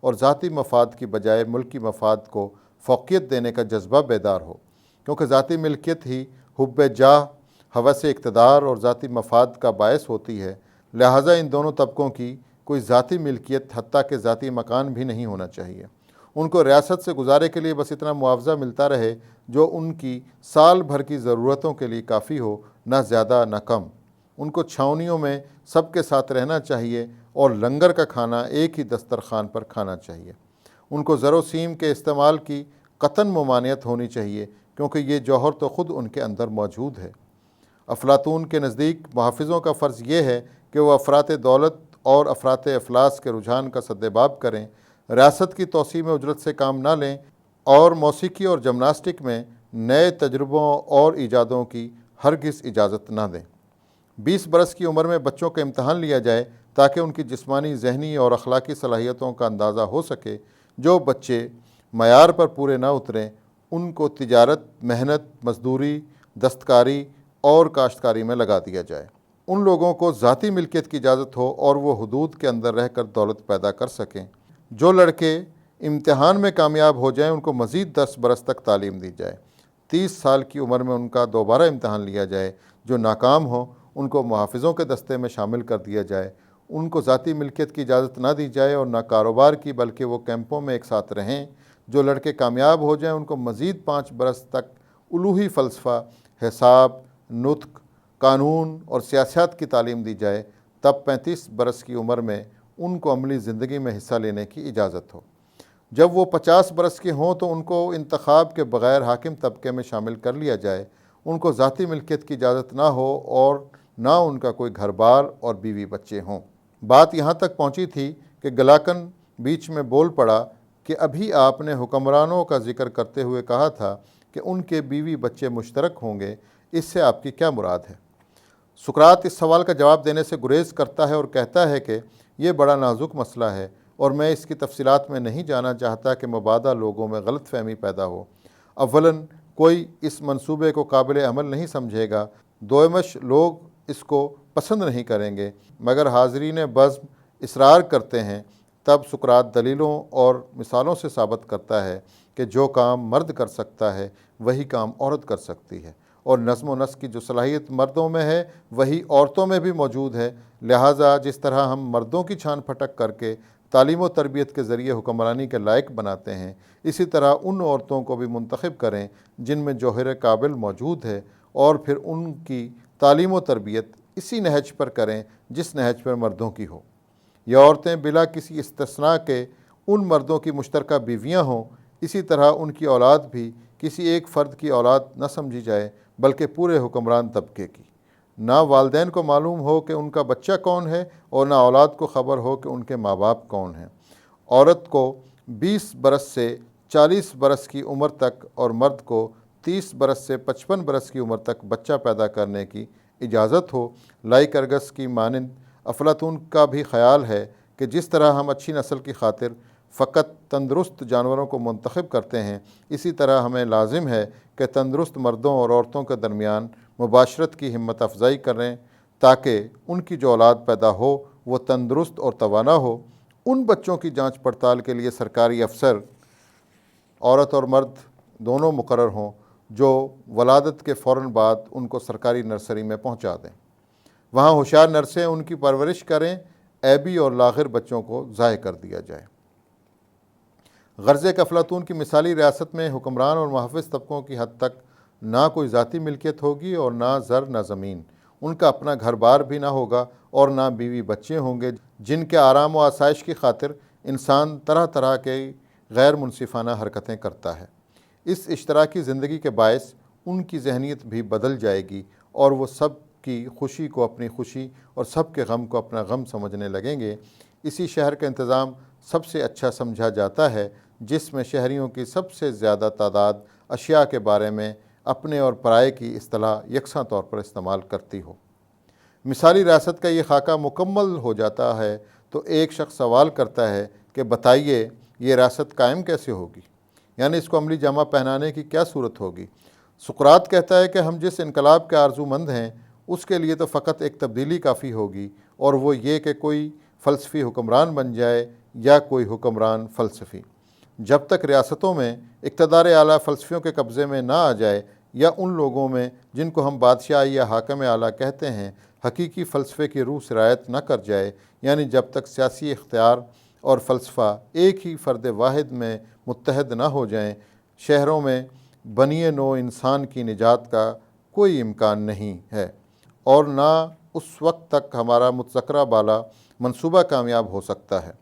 اور ذاتی مفاد کی بجائے ملکی مفاد کو فوقیت دینے کا جذبہ بیدار ہو، کیونکہ ذاتی ملکیت ہی حب جاہ، ہوس اقتدار اور ذاتی مفاد کا باعث ہوتی ہے۔ لہٰذا ان دونوں طبقوں کی کوئی ذاتی ملکیت حتیٰ کہ ذاتی مکان بھی نہیں ہونا چاہیے۔ ان کو ریاست سے گزارے کے لیے بس اتنا معاوضہ ملتا رہے جو ان کی سال بھر کی ضرورتوں کے لیے کافی ہو، نہ زیادہ نہ کم۔ ان کو چھاؤنیوں میں سب کے ساتھ رہنا چاہیے اور لنگر کا کھانا ایک ہی دسترخوان پر کھانا چاہیے۔ ان کو زر و سیم کے استعمال کی قطعاً ممانعت ہونی چاہیے، کیونکہ یہ جوہر تو خود ان کے اندر موجود ہے۔ افلاطون کے نزدیک محافظوں کا فرض یہ ہے کہ وہ افراط دولت اور افراط افلاس کے رجحان کا سدباب کریں، ریاست کی توسیع میں اجرت سے کام نہ لیں اور موسیقی اور جمناسٹک میں نئے تجربوں اور ایجادوں کی ہرگز اجازت نہ دیں۔ 20 برس کی عمر میں بچوں کا امتحان لیا جائے تاکہ ان کی جسمانی، ذہنی اور اخلاقی صلاحیتوں کا اندازہ ہو سکے۔ جو بچے معیار پر پورے نہ اتریں ان کو تجارت، محنت، مزدوری، دستکاری اور کاشتکاری میں لگا دیا جائے۔ ان لوگوں کو ذاتی ملکیت کی اجازت ہو اور وہ حدود کے اندر رہ کر دولت پیدا کر سکیں۔ جو لڑکے امتحان میں کامیاب ہو جائیں ان کو مزید 10 برس تک تعلیم دی جائے۔ 30 سال کی عمر میں ان کا دوبارہ امتحان لیا جائے۔ جو ناکام ہوں ان کو محافظوں کے دستے میں شامل کر دیا جائے۔ ان کو ذاتی ملکیت کی اجازت نہ دی جائے اور نہ کاروبار کی، بلکہ وہ کیمپوں میں ایک ساتھ رہیں۔ جو لڑکے کامیاب ہو جائیں ان کو مزید 5 برس تک الوہی فلسفہ، حساب، نطق، قانون اور سیاست کی تعلیم دی جائے۔ تب 35 برس کی عمر میں ان کو عملی زندگی میں حصہ لینے کی اجازت ہو۔ جب وہ 50 برس کے ہوں تو ان کو انتخاب کے بغیر حاکم طبقے میں شامل کر لیا جائے۔ ان کو ذاتی ملکیت کی اجازت نہ ہو اور نہ ان کا کوئی گھر بار اور بیوی بچے ہوں۔ بات یہاں تک پہنچی تھی کہ گلاکن بیچ میں بول پڑا کہ ابھی آپ نے حکمرانوں کا ذکر کرتے ہوئے کہا تھا کہ ان کے بیوی بچے مشترک ہوں گے، اس سے آپ کی کیا مراد ہے؟ سقراط اس سوال کا جواب دینے سے گریز کرتا ہے اور کہتا ہے کہ یہ بڑا نازک مسئلہ ہے اور میں اس کی تفصیلات میں نہیں جانا چاہتا کہ مبادا لوگوں میں غلط فہمی پیدا ہو۔ اولاً کوئی اس منصوبے کو قابل عمل نہیں سمجھے گا، دوئمش لوگ اس کو پسند نہیں کریں گے، مگر حاضرین بزم اصرار کرتے ہیں۔ تب سقراط دلیلوں اور مثالوں سے ثابت کرتا ہے کہ جو کام مرد کر سکتا ہے وہی کام عورت کر سکتی ہے، اور نظم و نسق کی جو صلاحیت مردوں میں ہے وہی عورتوں میں بھی موجود ہے۔ لہٰذا جس طرح ہم مردوں کی چھان پھٹک کر کے تعلیم و تربیت کے ذریعے حکمرانی کے لائق بناتے ہیں، اسی طرح ان عورتوں کو بھی منتخب کریں جن میں جوہر قابل موجود ہے، اور پھر ان کی تعلیم و تربیت اسی نہج پر کریں جس نہج پر مردوں کی ہو۔ یہ عورتیں بلا کسی استثناء کے ان مردوں کی مشترکہ بیویاں ہوں، اسی طرح ان کی اولاد بھی کسی ایک فرد کی اولاد نہ سمجھی جائے بلکہ پورے حکمران طبقے کی۔ نہ والدین کو معلوم ہو کہ ان کا بچہ کون ہے اور نہ اولاد کو خبر ہو کہ ان کے ماں باپ کون ہیں۔ عورت کو 20 برس سے 40 برس کی عمر تک اور مرد کو 30 برس سے 55 برس کی عمر تک بچہ پیدا کرنے کی اجازت ہو۔ لائکرگس کی مانند افلاطون کا بھی خیال ہے کہ جس طرح ہم اچھی نسل کی خاطر فقط تندرست جانوروں کو منتخب کرتے ہیں، اسی طرح ہمیں لازم ہے کہ تندرست مردوں اور عورتوں کے درمیان مباشرت کی ہمت افزائی کریں تاکہ ان کی جو اولاد پیدا ہو وہ تندرست اور توانا ہو۔ ان بچوں کی جانچ پڑتال کے لیے سرکاری افسر عورت اور مرد دونوں مقرر ہوں جو ولادت کے فوراً بعد ان کو سرکاری نرسری میں پہنچا دیں۔ وہاں ہوشیار نرسیں ان کی پرورش کریں، عیبی اور لاغر بچوں کو ضائع کر دیا جائے۔ غرض کہ افلاطون کی مثالی ریاست میں حکمران اور محافظ طبقوں کی حد تک نہ کوئی ذاتی ملکیت ہوگی اور نہ زر نہ زمین، ان کا اپنا گھر بار بھی نہ ہوگا اور نہ بیوی بچے ہوں گے جن کے آرام و آسائش کی خاطر انسان طرح طرح کے غیر منصفانہ حرکتیں کرتا ہے۔ اس اشتراکی زندگی کے باعث ان کی ذہنیت بھی بدل جائے گی اور وہ سب کی خوشی کو اپنی خوشی اور سب کے غم کو اپنا غم سمجھنے لگیں گے۔ اسی شہر کا انتظام سب سے اچھا سمجھا جاتا ہے جس میں شہریوں کی سب سے زیادہ تعداد اشیاء کے بارے میں اپنے اور پرائے کی اصطلاح یکساں طور پر استعمال کرتی ہو۔ مثالی ریاست کا یہ خاکہ مکمل ہو جاتا ہے تو ایک شخص سوال کرتا ہے کہ بتائیے یہ ریاست قائم کیسے ہوگی، یعنی اس کو عملی جامہ پہنانے کی کیا صورت ہوگی؟ سقراط کہتا ہے کہ ہم جس انقلاب کے آرزو مند ہیں اس کے لیے تو فقط ایک تبدیلی کافی ہوگی، اور وہ یہ کہ کوئی فلسفی حکمران بن جائے یا کوئی حکمران فلسفی۔ جب تک ریاستوں میں اقتدار اعلیٰ فلسفیوں کے قبضے میں نہ آ جائے یا ان لوگوں میں جن کو ہم بادشاہ یا حاکم اعلیٰ کہتے ہیں حقیقی فلسفے کی روح سے رعایت نہ کر جائے، یعنی جب تک سیاسی اختیار اور فلسفہ ایک ہی فرد واحد میں متحد نہ ہو جائیں، شہروں میں بنی نوع انسان کی نجات کا کوئی امکان نہیں ہے، اور نہ اس وقت تک ہمارا متذکرہ بالا منصوبہ کامیاب ہو سکتا ہے،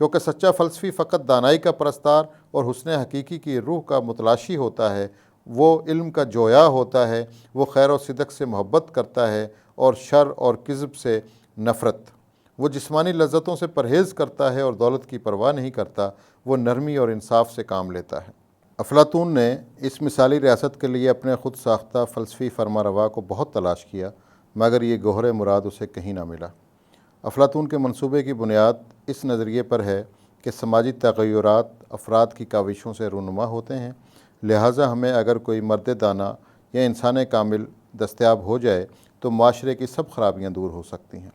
کیونکہ سچا فلسفی فقط دانائی کا پرستار اور حسن حقیقی کی روح کا متلاشی ہوتا ہے، وہ علم کا جویا ہوتا ہے، وہ خیر و صدق سے محبت کرتا ہے اور شر اور کذب سے نفرت، وہ جسمانی لذتوں سے پرہیز کرتا ہے اور دولت کی پرواہ نہیں کرتا، وہ نرمی اور انصاف سے کام لیتا ہے۔ افلاطون نے اس مثالی ریاست کے لیے اپنے خود ساختہ فلسفی فرما روا کو بہت تلاش کیا، مگر یہ گوہر مراد اسے کہیں نہ ملا۔ افلاطون کے منصوبے کی بنیاد اس نظریے پر ہے کہ سماجی تغیرات افراد کی کاوشوں سے رونما ہوتے ہیں، لہٰذا ہمیں اگر کوئی مرد دانا یا انسان کامل دستیاب ہو جائے تو معاشرے کی سب خرابیاں دور ہو سکتی ہیں۔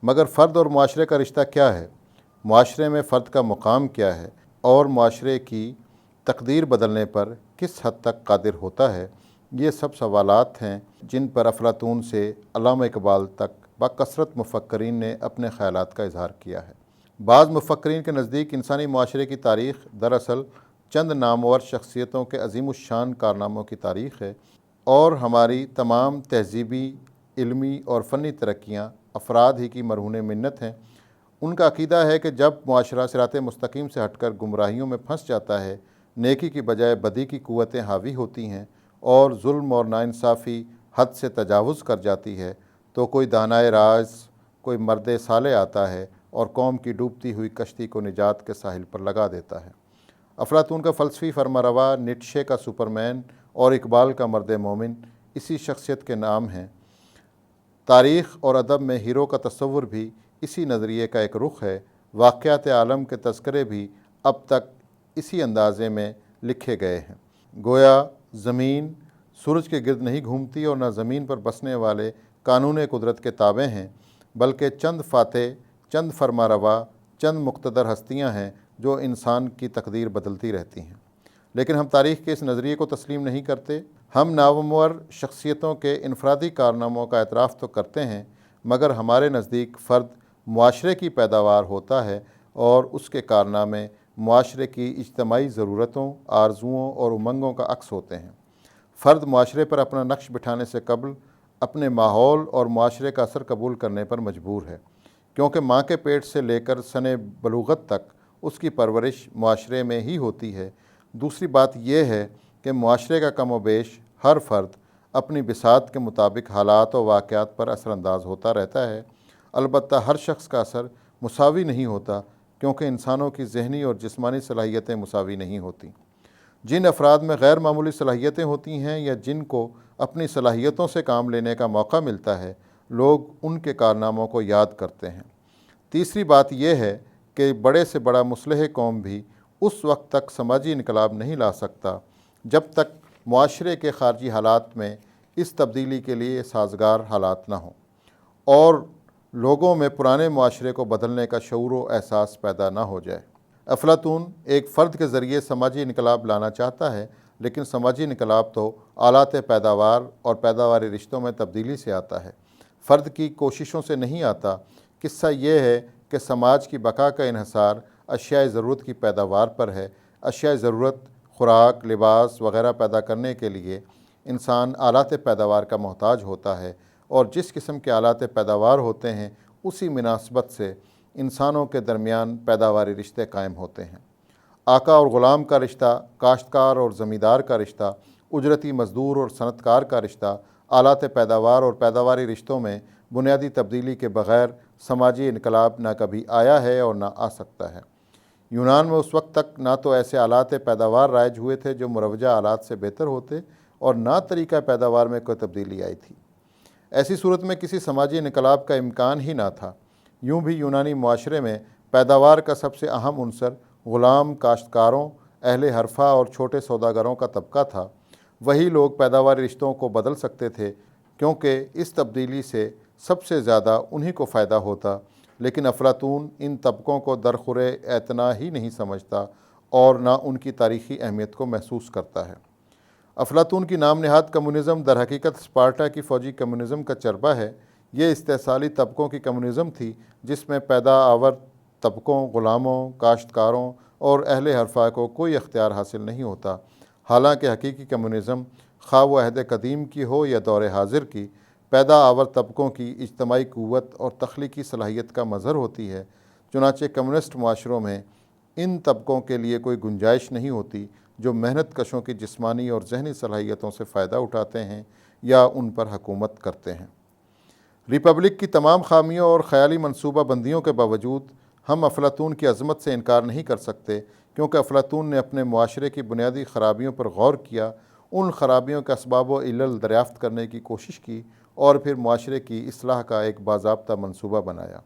مگر فرد اور معاشرے کا رشتہ کیا ہے؟ معاشرے میں فرد کا مقام کیا ہے اور معاشرے کی تقدیر بدلنے پر کس حد تک قادر ہوتا ہے؟ یہ سب سوالات ہیں جن پر افلاطون سے علامہ اقبال تک بکثرت مفکرین نے اپنے خیالات کا اظہار کیا ہے۔ بعض مفکرین کے نزدیک انسانی معاشرے کی تاریخ دراصل چند نامور شخصیتوں کے عظیم الشان کارناموں کی تاریخ ہے، اور ہماری تمام تہذیبی، علمی اور فنی ترقیاں افراد ہی کی مرہون منت ہیں۔ ان کا عقیدہ ہے کہ جب معاشرہ صراط مستقیم سے ہٹ کر گمراہیوں میں پھنس جاتا ہے، نیکی کی بجائے بدی کی قوتیں حاوی ہوتی ہیں اور ظلم اور ناانصافی حد سے تجاوز کر جاتی ہے، تو کوئی دانائے راز، کوئی مرد صالح آتا ہے اور قوم کی ڈوبتی ہوئی کشتی کو نجات کے ساحل پر لگا دیتا ہے۔ افلاطون کا فلسفی فرما روا نیٹشے کا سپرمین اور اقبال کا مرد مومن اسی شخصیت کے نام ہیں۔ تاریخ اور ادب میں ہیرو کا تصور بھی اسی نظریے کا ایک رخ ہے۔ واقعات عالم کے تذکرے بھی اب تک اسی اندازے میں لکھے گئے ہیں۔ گویا زمین سورج کے گرد نہیں گھومتی اور نہ زمین پر بسنے والے قانون قدرت کے تابع ہیں، بلکہ چند فاتح، چند فرما روا، چند مقتدر ہستیاں ہیں جو انسان کی تقدیر بدلتی رہتی ہیں۔ لیکن ہم تاریخ کے اس نظریے کو تسلیم نہیں کرتے۔ ہم نامور شخصیتوں کے انفرادی کارناموں کا اعتراف تو کرتے ہیں، مگر ہمارے نزدیک فرد معاشرے کی پیداوار ہوتا ہے اور اس کے کارنامے معاشرے کی اجتماعی ضرورتوں، آرزوؤں اور امنگوں کا عکس ہوتے ہیں۔ فرد معاشرے پر اپنا نقش بٹھانے سے قبل اپنے ماحول اور معاشرے کا اثر قبول کرنے پر مجبور ہے، کیونکہ ماں کے پیٹ سے لے کر سن بلوغت تک اس کی پرورش معاشرے میں ہی ہوتی ہے۔ دوسری بات یہ ہے کہ معاشرے کا کم و بیش ہر فرد اپنی بساط کے مطابق حالات و واقعات پر اثر انداز ہوتا رہتا ہے۔ البتہ ہر شخص کا اثر مساوی نہیں ہوتا، کیونکہ انسانوں کی ذہنی اور جسمانی صلاحیتیں مساوی نہیں ہوتیں۔ جن افراد میں غیر معمولی صلاحیتیں ہوتی ہیں یا جن کو اپنی صلاحیتوں سے کام لینے کا موقع ملتا ہے، لوگ ان کے کارناموں کو یاد کرتے ہیں۔ تیسری بات یہ ہے کہ بڑے سے بڑا مصلح قوم بھی اس وقت تک سماجی انقلاب نہیں لا سکتا جب تک معاشرے کے خارجی حالات میں اس تبدیلی کے لیے سازگار حالات نہ ہوں اور لوگوں میں پرانے معاشرے کو بدلنے کا شعور و احساس پیدا نہ ہو جائے۔ افلاطون ایک فرد کے ذریعے سماجی انقلاب لانا چاہتا ہے، لیکن سماجی انقلاب تو آلات پیداوار اور پیداواری رشتوں میں تبدیلی سے آتا ہے، فرد کی کوششوں سے نہیں آتا۔ قصہ یہ ہے کہ سماج کی بقا کا انحصار اشیاء ضرورت کی پیداوار پر ہے۔ اشیاء ضرورت، خوراک، لباس وغیرہ پیدا کرنے کے لیے انسان آلات پیداوار کا محتاج ہوتا ہے، اور جس قسم کے آلات پیداوار ہوتے ہیں اسی مناسبت سے انسانوں کے درمیان پیداواری رشتے قائم ہوتے ہیں۔ آقا اور غلام کا رشتہ، کاشتکار اور زمیندار کا رشتہ، اجرتی مزدور اور صنعت کار کا رشتہ، آلات پیداوار اور پیداواری رشتوں میں بنیادی تبدیلی کے بغیر سماجی انقلاب نہ کبھی آیا ہے اور نہ آ سکتا ہے۔ یونان میں اس وقت تک نہ تو ایسے آلات پیداوار رائج ہوئے تھے جو مروجہ آلات سے بہتر ہوتے، اور نہ طریقہ پیداوار میں کوئی تبدیلی آئی تھی۔ ایسی صورت میں کسی سماجی انقلاب کا امکان ہی نہ تھا۔ یوں بھی یونانی معاشرے میں پیداوار کا سب سے اہم عنصر غلام، کاشتکاروں، اہل حرفہ اور چھوٹے سوداگروں کا طبقہ تھا۔ وہی لوگ پیداواری رشتوں کو بدل سکتے تھے، کیونکہ اس تبدیلی سے سب سے زیادہ انہی کو فائدہ ہوتا لیکن افلاطون ان طبقوں کو درخور اعتنا ہی نہیں سمجھتا اور نہ ان کی تاریخی اہمیت کو محسوس کرتا ہے۔ افلاطون کی نام نہاد کمیونزم در حقیقت اسپارٹا کی فوجی کمیونزم کا چربہ ہے۔ یہ استحصالی طبقوں کی کمیونزم تھی جس میں پیدا آور طبقوں، غلاموں، کاشتکاروں اور اہل حرفہ کو کوئی اختیار حاصل نہیں ہوتا۔ حالانکہ حقیقی کمیونزم خواہ وہ عہد قدیم کی ہو یا دور حاضر کی، پیدا آور طبقوں کی اجتماعی قوت اور تخلیقی صلاحیت کا مظہر ہوتی ہے۔ چنانچہ کمیونسٹ معاشروں میں ان طبقوں کے لیے کوئی گنجائش نہیں ہوتی جو محنت کشوں کی جسمانی اور ذہنی صلاحیتوں سے فائدہ اٹھاتے ہیں یا ان پر حکومت کرتے ہیں۔ ریپبلک کی تمام خامیوں اور خیالی منصوبہ بندیوں کے باوجود ہم افلاطون کی عظمت سے انکار نہیں کر سکتے، کیونکہ افلاطون نے اپنے معاشرے کی بنیادی خرابیوں پر غور کیا، ان خرابیوں کے اسباب و علل دریافت کرنے کی کوشش کی اور پھر معاشرے کی اصلاح کا ایک باضابطہ منصوبہ بنایا۔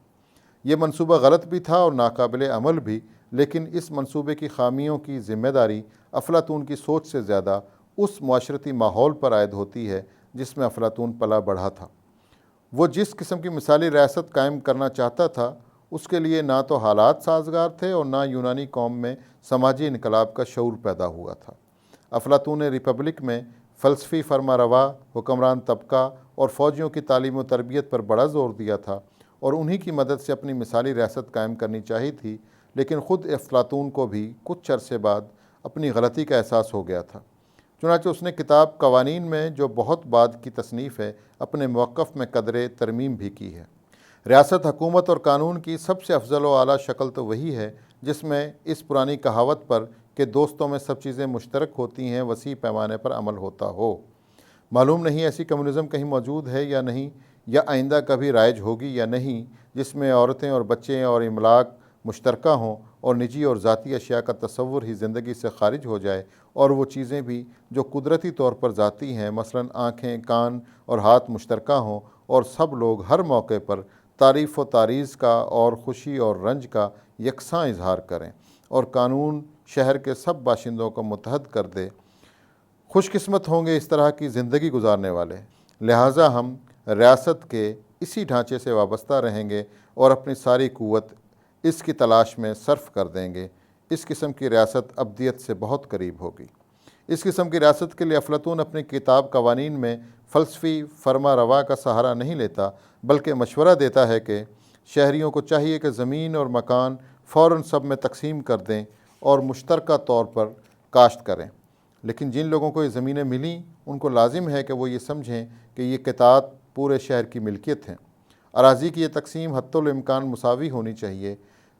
یہ منصوبہ غلط بھی تھا اور ناقابل عمل بھی، لیکن اس منصوبے کی خامیوں کی ذمہ داری افلاطون کی سوچ سے زیادہ اس معاشرتی ماحول پر عائد ہوتی ہے جس میں افلاطون پلا بڑھا تھا۔ وہ جس قسم کی مثالی ریاست قائم کرنا چاہتا تھا، اس کے لیے نہ تو حالات سازگار تھے اور نہ یونانی قوم میں سماجی انقلاب کا شعور پیدا ہوا تھا۔ افلاطون نے ریپبلک میں فلسفی فرما روا، حکمران طبقہ اور فوجیوں کی تعلیم و تربیت پر بڑا زور دیا تھا اور انہی کی مدد سے اپنی مثالی ریاست قائم کرنی چاہی تھی، لیکن خود افلاطون کو بھی کچھ عرصے بعد اپنی غلطی کا احساس ہو گیا تھا۔ چنانچہ اس نے کتاب قوانین میں، جو بہت بعد کی تصنیف ہے، اپنے موقف میں قدرے ترمیم بھی کی ہے۔ ریاست، حکومت اور قانون کی سب سے افضل و اعلیٰ شکل تو وہی ہے جس میں اس پرانی کہاوت پر کہ دوستوں میں سب چیزیں مشترک ہوتی ہیں وسیع پیمانے پر عمل ہوتا ہو۔ معلوم نہیں ایسی کمیونزم کہیں موجود ہے یا نہیں، یا آئندہ کبھی رائج ہوگی یا نہیں، جس میں عورتیں اور بچے اور املاک مشترکہ ہوں اور نجی اور ذاتی اشیاء کا تصور ہی زندگی سے خارج ہو جائے، اور وہ چیزیں بھی جو قدرتی طور پر ذاتی ہیں، مثلاً آنکھیں، کان اور ہاتھ مشترکہ ہوں، اور سب لوگ ہر موقع پر تعریف و تعریض کا اور خوشی اور رنج کا یکساں اظہار کریں، اور قانون شہر کے سب باشندوں کو متحد کر دے۔ خوش قسمت ہوں گے اس طرح کی زندگی گزارنے والے۔ لہٰذا ہم ریاست کے اسی ڈھانچے سے وابستہ رہیں گے اور اپنی ساری قوت اس کی تلاش میں صرف کر دیں گے۔ اس قسم کی ریاست ابدیت سے بہت قریب ہوگی۔ اس قسم کی ریاست کے لیے افلاطون اپنی کتاب قوانین میں فلسفی فرما روا کا سہارا نہیں لیتا، بلکہ مشورہ دیتا ہے کہ شہریوں کو چاہیے کہ زمین اور مکان فوراً سب میں تقسیم کر دیں اور مشترکہ طور پر کاشت کریں۔ لیکن جن لوگوں کو یہ زمینیں ملیں، ان کو لازم ہے کہ وہ یہ سمجھیں کہ یہ قطعات پورے شہر کی ملکیت ہیں۔ اراضی کی یہ تقسیم حتی الامکان مساوی ہونی چاہیے،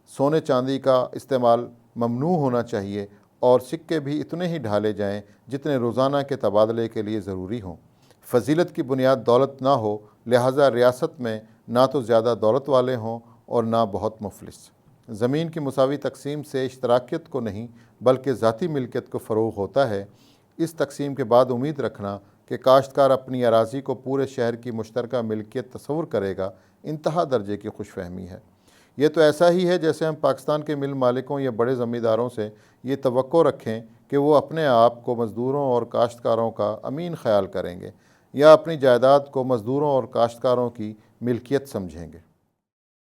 سونے چاندی کا استعمال ممنوع ہونا چاہیے، اور سکے بھی اتنے ہی ڈھالے جائیں جتنے روزانہ کے تبادلے کے لیے ضروری ہوں۔ فضیلت کی بنیاد دولت نہ ہو، لہٰذا ریاست میں نہ تو زیادہ دولت والے ہوں اور نہ بہت مفلس۔ زمین کی مساوی تقسیم سے اشتراکیت کو نہیں بلکہ ذاتی ملکیت کو فروغ ہوتا ہے۔ اس تقسیم کے بعد امید رکھنا کہ کاشتکار اپنی اراضی کو پورے شہر کی مشترکہ ملکیت تصور کرے گا، انتہا درجے کی خوش فہمی ہے۔ یہ تو ایسا ہی ہے جیسے ہم پاکستان کے مل مالکوں یا بڑے زمینداروں سے یہ توقع رکھیں کہ وہ اپنے آپ کو مزدوروں اور کاشتکاروں کا امین خیال کریں گے، یا اپنی جائیداد کو مزدوروں اور کاشتکاروں کی ملکیت سمجھیں گے۔